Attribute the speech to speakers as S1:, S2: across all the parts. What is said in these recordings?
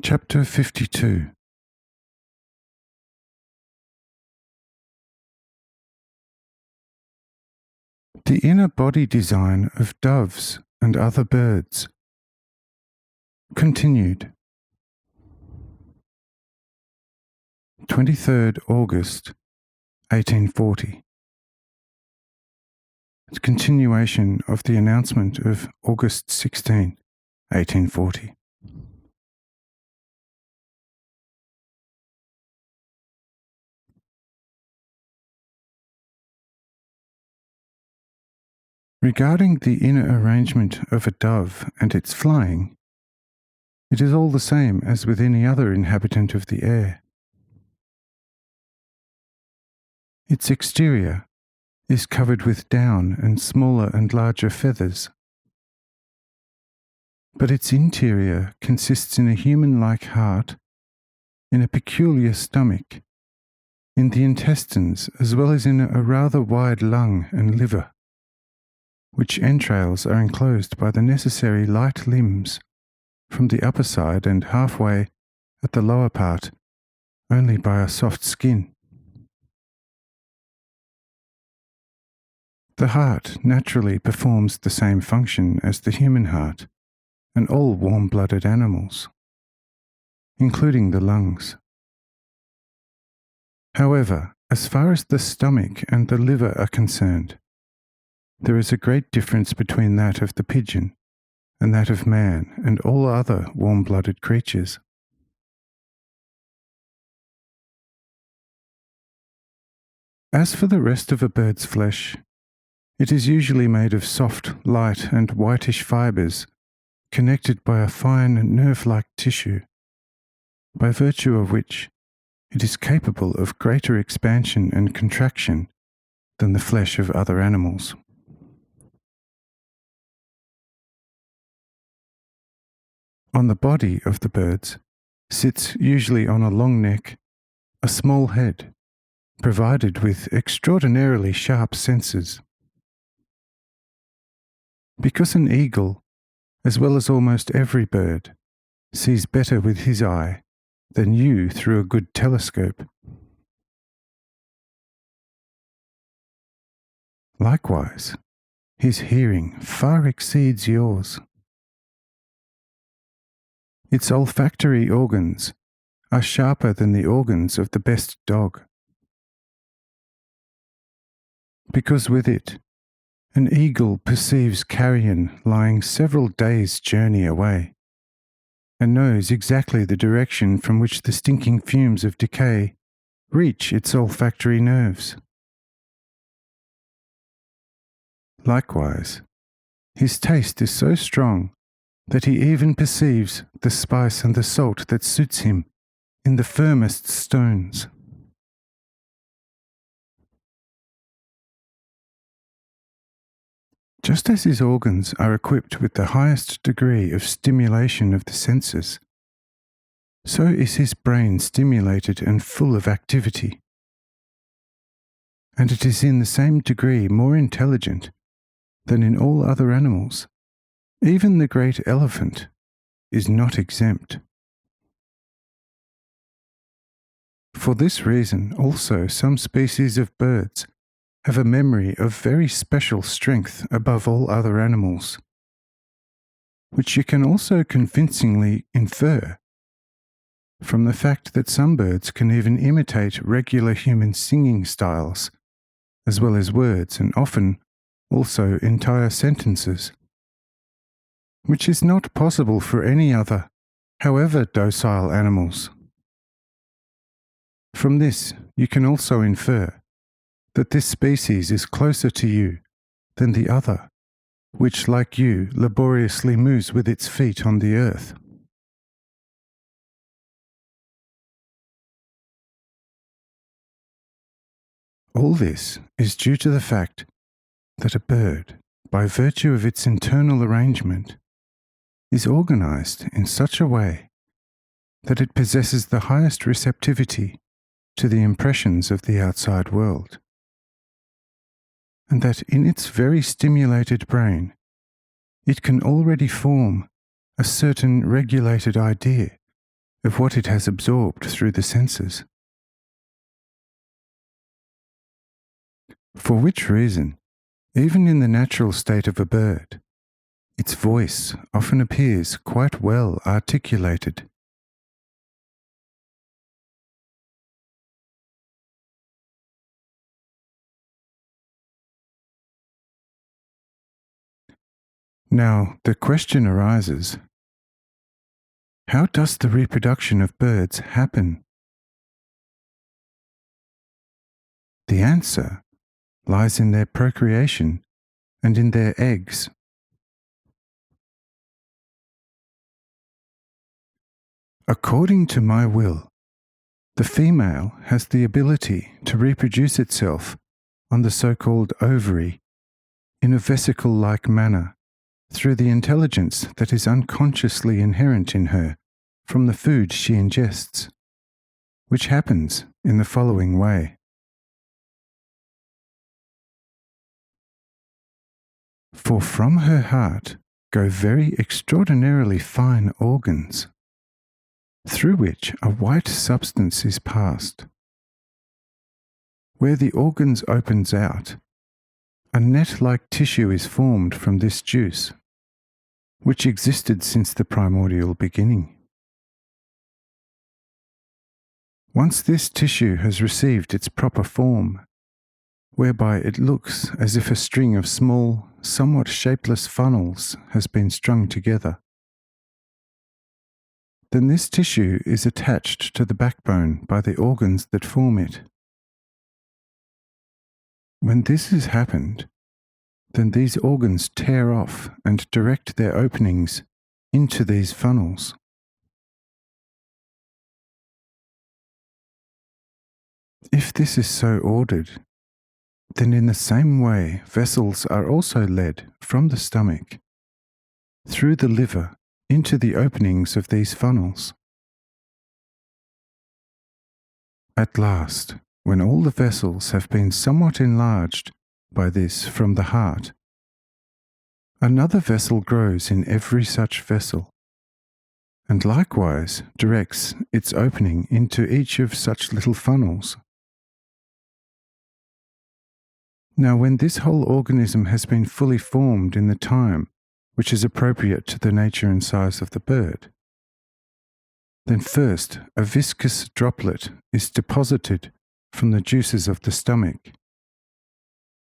S1: Chapter 52. The inner body design of doves and other birds. Continued. 23rd August 1840. Continuation of the announcement of August 16, 1840. Regarding the inner arrangement of a dove and its flying, it is all the same as with any other inhabitant of the air. Its exterior is covered with down and smaller and larger feathers, but its interior consists in a human-like heart, in a peculiar stomach, in the intestines as well as in a rather wide lung and liver, which entrails are enclosed by the necessary light limbs from the upper side and halfway at the lower part only by a soft skin. The heart naturally performs the same function as the human heart and all warm-blooded animals, including the lungs. However, as far as the stomach and the liver are concerned, there is a great difference between that of the pigeon and that of man and all other warm-blooded creatures. As for the rest of a bird's flesh, it is usually made of soft, light and whitish fibres connected by a fine nerve-like tissue, by virtue of which it is capable of greater expansion and contraction than the flesh of other animals. On the body of the birds sits usually on a long neck a small head, provided with extraordinarily sharp senses. Because an eagle, as well as almost every bird, sees better with his eye than you through a good telescope. Likewise, his hearing far exceeds yours. Its olfactory organs are sharper than the organs of the best dog, because with it an eagle perceives carrion lying several days' journey away, and knows exactly the direction from which the stinking fumes of decay reach its olfactory nerves. Likewise, his taste is so strong that he even perceives the spice and the salt that suits him in the firmest stones. Just as his organs are equipped with the highest degree of stimulation of the senses, so is his brain stimulated and full of activity, and it is in the same degree more intelligent than in all other animals. Even the great elephant is not exempt. For this reason also some species of birds have a memory of very special strength above all other animals, which you can also convincingly infer from the fact that some birds can even imitate regular human singing styles, as well as words and often also entire sentences, which is not possible for any other, however docile animals. From this you can also infer that this species is closer to you than the other, which, like you, laboriously moves with its feet on the earth. All this is due to the fact that a bird, by virtue of its internal arrangement, is organized in such a way that it possesses the highest receptivity to the impressions of the outside world, and that in its very stimulated brain it can already form a certain regulated idea of what it has absorbed through the senses. For which reason, even in the natural state of a bird, its voice often appears quite well articulated. Now, the question arises, how does the reproduction of birds happen? The answer lies in their procreation and in their eggs. According to my will, the female has the ability to reproduce itself on the so-called ovary in a vesicle-like manner through the intelligence that is unconsciously inherent in her from the food she ingests, which happens in the following way. For from her heart go very extraordinarily fine organs, through which a white substance is passed. Where the organs opens out, a net-like tissue is formed from this juice, which existed since the primordial beginning. Once this tissue has received its proper form, whereby it looks as if a string of small, somewhat shapeless funnels has been strung together, then this tissue is attached to the backbone by the organs that form it. When this has happened, then these organs tear off and direct their openings into these funnels. If this is so ordered, then in the same way vessels are also led from the stomach, through the liver, into the openings of these funnels. At last, when all the vessels have been somewhat enlarged by this from the heart, another vessel grows in every such vessel, and likewise directs its opening into each of such little funnels. Now, when this whole organism has been fully formed in the time which is appropriate to the nature and size of the bird, then first a viscous droplet is deposited from the juices of the stomach,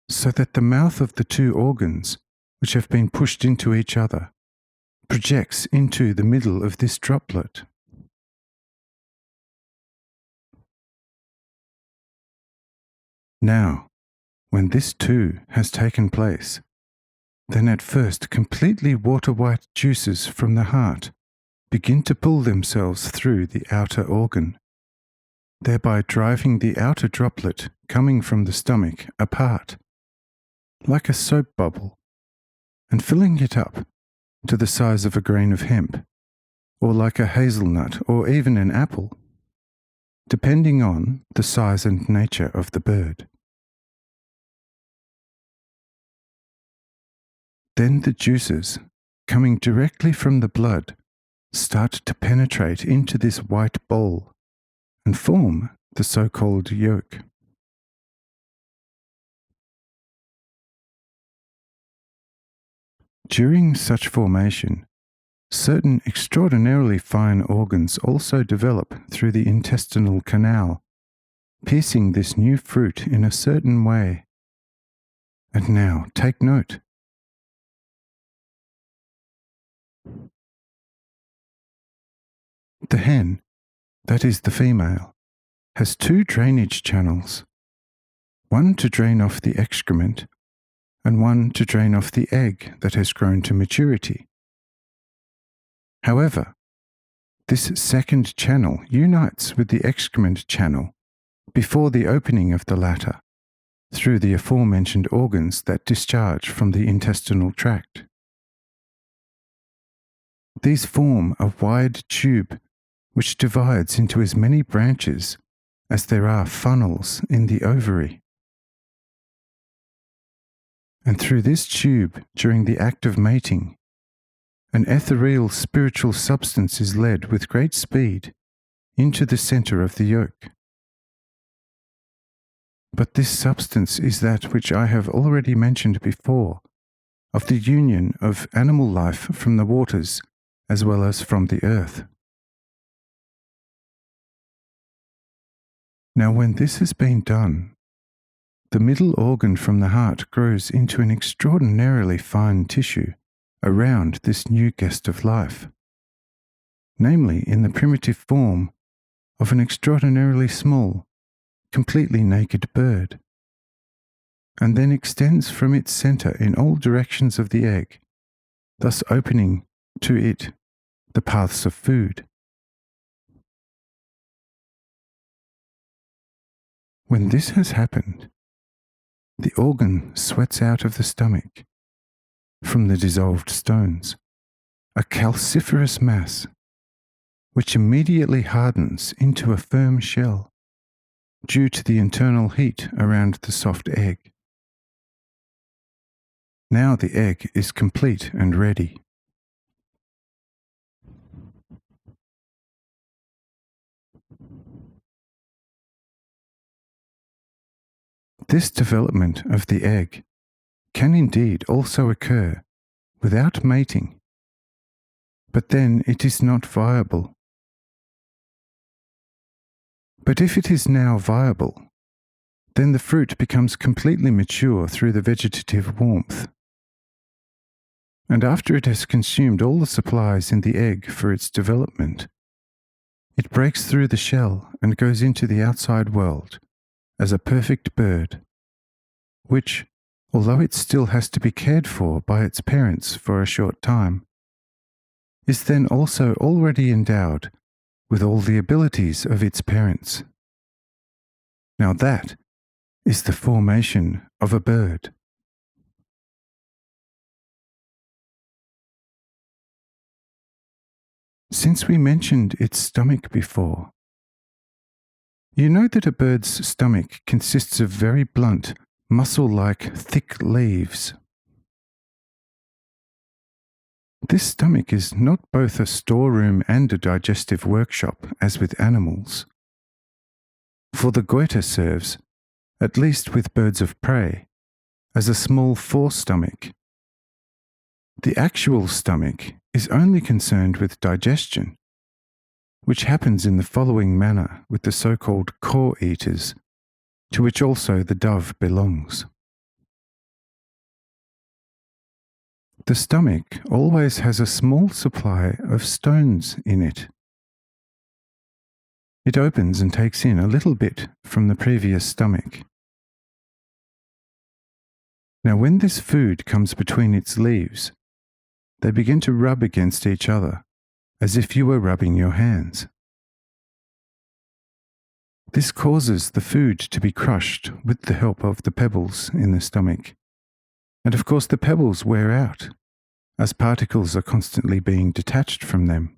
S1: so that the mouth of the two organs, which have been pushed into each other, projects into the middle of this droplet. Now, when this too has taken place, then at first completely water-white juices from the heart begin to pull themselves through the outer organ, thereby driving the outer droplet coming from the stomach apart, like a soap bubble, and filling it up to the size of a grain of hemp, or like a hazelnut or even an apple, depending on the size and nature of the bird. Then the juices, coming directly from the blood, start to penetrate into this white bowl and form the so-called yolk. During such formation, certain extraordinarily fine organs also develop through the intestinal canal, piercing this new fruit in a certain way. And now take note. The hen, that is the female, has two drainage channels, one to drain off the excrement and one to drain off the egg that has grown to maturity. However, this second channel unites with the excrement channel before the opening of the latter, through the aforementioned organs that discharge from the intestinal tract. These form a wide tube which divides into as many branches as there are funnels in the ovary. And through this tube, during the act of mating, an ethereal spiritual substance is led with great speed into the center of the yolk. But this substance is that which I have already mentioned before, of the union of animal life from the waters as well as from the earth. Now when this has been done, the middle organ from the heart grows into an extraordinarily fine tissue around this new guest of life, namely in the primitive form of an extraordinarily small, completely naked bird, and then extends from its center in all directions of the egg, thus opening to it the paths of food. When this has happened, the organ sweats out of the stomach, from the dissolved stones, a calciferous mass, which immediately hardens into a firm shell, due to the internal heat around the soft egg. Now the egg is complete and ready. This development of the egg can indeed also occur without mating, but then it is not viable. But if it is now viable, then the fruit becomes completely mature through the vegetative warmth. And after it has consumed all the supplies in the egg for its development, it breaks through the shell and goes into the outside world as a perfect bird, which, although it still has to be cared for by its parents for a short time, is then also already endowed with all the abilities of its parents. Now that is the formation of a bird. Since we mentioned its stomach before, you know that a bird's stomach consists of very blunt, muscle-like, thick leaves. This stomach is not both a storeroom and a digestive workshop as with animals, for the goiter serves, at least with birds of prey, as a small forestomach. The actual stomach is only concerned with digestion, which happens in the following manner with the so-called core eaters, to which also the dove belongs. The stomach always has a small supply of stones in it. It opens and takes in a little bit from the previous stomach. Now when this food comes between its leaves, they begin to rub against each other, as if you were rubbing your hands. This causes the food to be crushed with the help of the pebbles in the stomach, and of course the pebbles wear out, as particles are constantly being detached from them.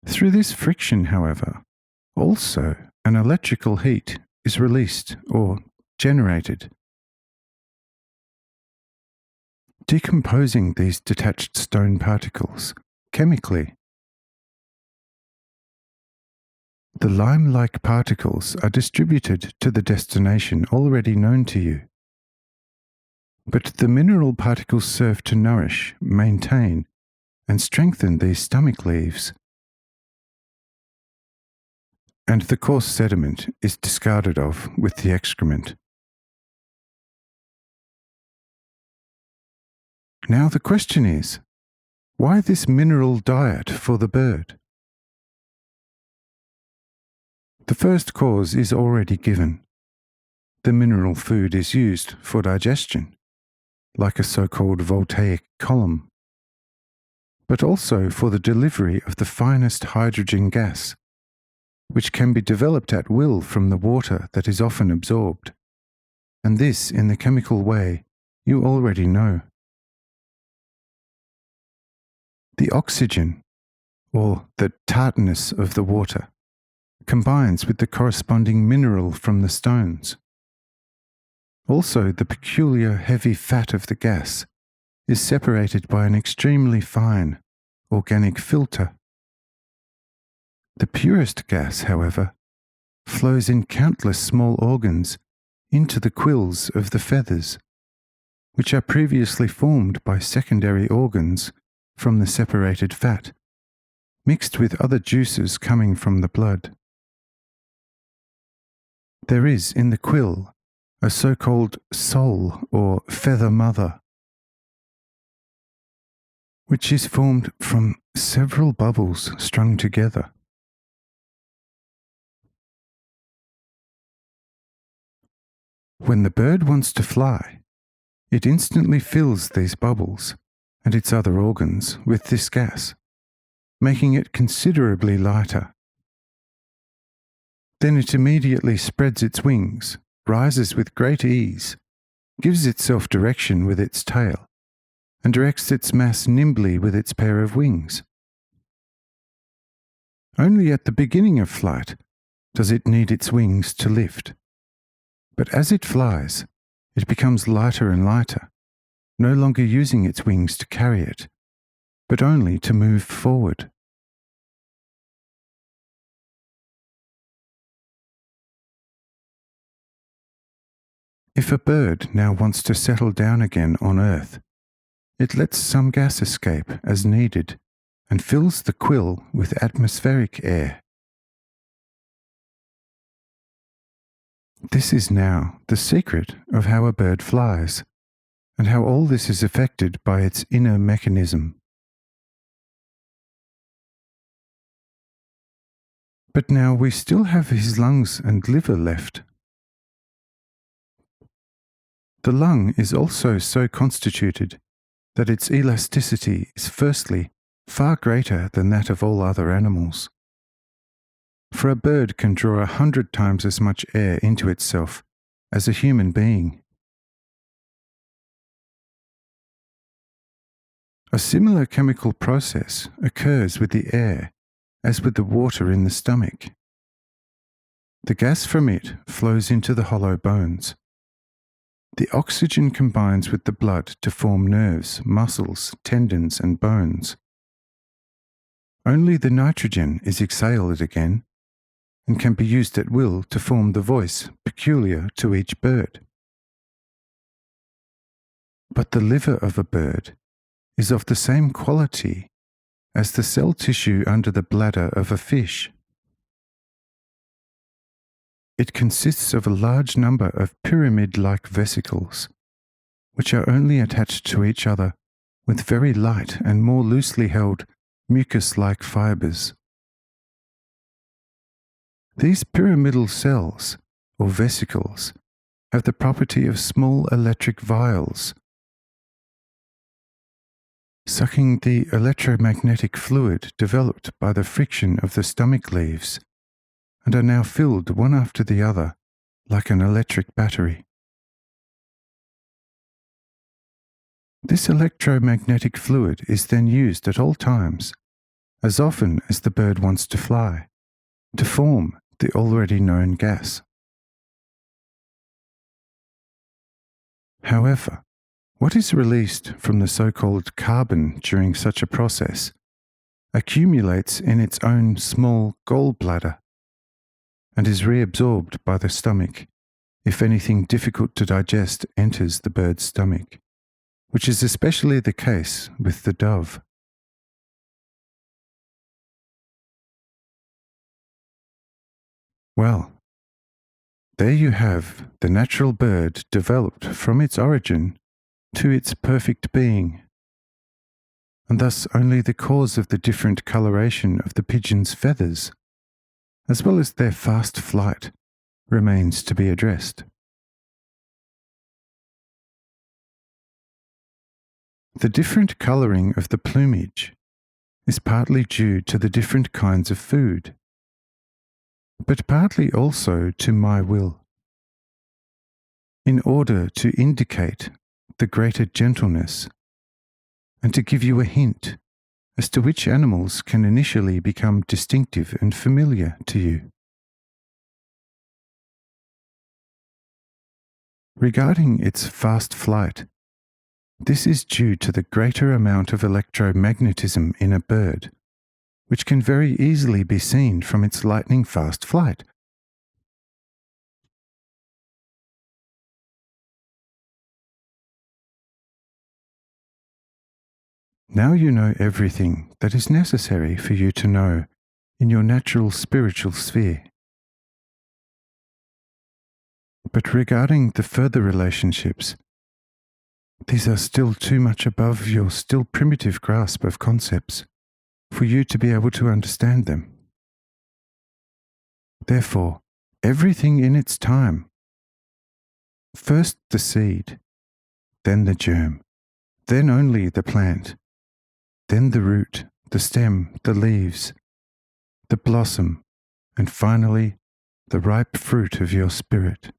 S1: Through this friction, however, also an electrical heat is released or generated, decomposing these detached stone particles chemically. The lime-like particles are distributed to the destination already known to you, but the mineral particles serve to nourish, maintain, and strengthen these stomach leaves, and the coarse sediment is discarded of with the excrement. Now the question is, why this mineral diet for the bird? The first cause is already given. The mineral food is used for digestion, like a so-called voltaic column, but also for the delivery of the finest hydrogen gas, which can be developed at will from the water that is often absorbed, and this in the chemical way you already know. The oxygen, or the tartness of the water, combines with the corresponding mineral from the stones. Also, the peculiar heavy fat of the gas is separated by an extremely fine organic filter, The purest gas, however, flows in countless small organs into the quills of the feathers, which are previously formed by secondary organs from the separated fat, mixed with other juices coming from the blood. There is in the quill a so-called soul or feather mother, which is formed from several bubbles strung together. When the bird wants to fly, it instantly fills these bubbles and its other organs with this gas, making it considerably lighter. Then it immediately spreads its wings, rises with great ease, gives itself direction with its tail, and directs its mass nimbly with its pair of wings. Only at the beginning of flight does it need its wings to lift. But as it flies, it becomes lighter and lighter, no longer using its wings to carry it, but only to move forward. If a bird now wants to settle down again on Earth, it lets some gas escape as needed and fills the quill with atmospheric air. This is now the secret of how a bird flies, and how all this is affected by its inner mechanism. But now we still have his lungs and liver left. The lung is also so constituted that its elasticity is firstly far greater than that of all other animals. For a bird can draw 100 times as much air into itself as a human being. A similar chemical process occurs with the air as with the water in the stomach. The gas from it flows into the hollow bones. The oxygen combines with the blood to form nerves, muscles, tendons, and bones. Only the nitrogen is exhaled again, and can be used at will to form the voice peculiar to each bird. But the liver of a bird is of the same quality as the cell tissue under the bladder of a fish. It consists of a large number of pyramid-like vesicles, which are only attached to each other with very light and more loosely held mucus-like fibers. These pyramidal cells, or vesicles, have the property of small electric vials, sucking the electromagnetic fluid developed by the friction of the stomach leaves, and are now filled one after the other like an electric battery. This electromagnetic fluid is then used at all times, as often as the bird wants to fly, to form the already known gas. However, what is released from the so-called carbon during such a process accumulates in its own small gallbladder and is reabsorbed by the stomach if anything difficult to digest enters the bird's stomach, which is especially the case with the dove. Well, there you have the natural bird developed from its origin to its perfect being, and thus only the cause of the different coloration of the pigeon's feathers, as well as their fast flight, remains to be addressed. The different colouring of the plumage is partly due to the different kinds of food, but partly also to my will, in order to indicate the greater gentleness and to give you a hint as to which animals can initially become distinctive and familiar to you. Regarding its fast flight, this is due to the greater amount of electromagnetism in a bird, which can very easily be seen from its lightning-fast flight. Now you know everything that is necessary for you to know in your natural spiritual sphere. But regarding the further relationships, these are still too much above your still primitive grasp of concepts for you to be able to understand them. Therefore, everything in its time. First the seed, then the germ, then only the plant, then the root, the stem, the leaves, the blossom, and finally the ripe fruit of your spirit,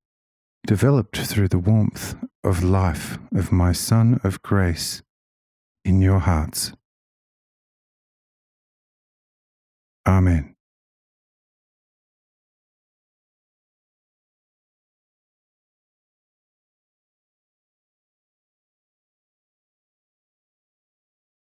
S1: developed through the warmth of life of my Son of Grace in your hearts. Amen.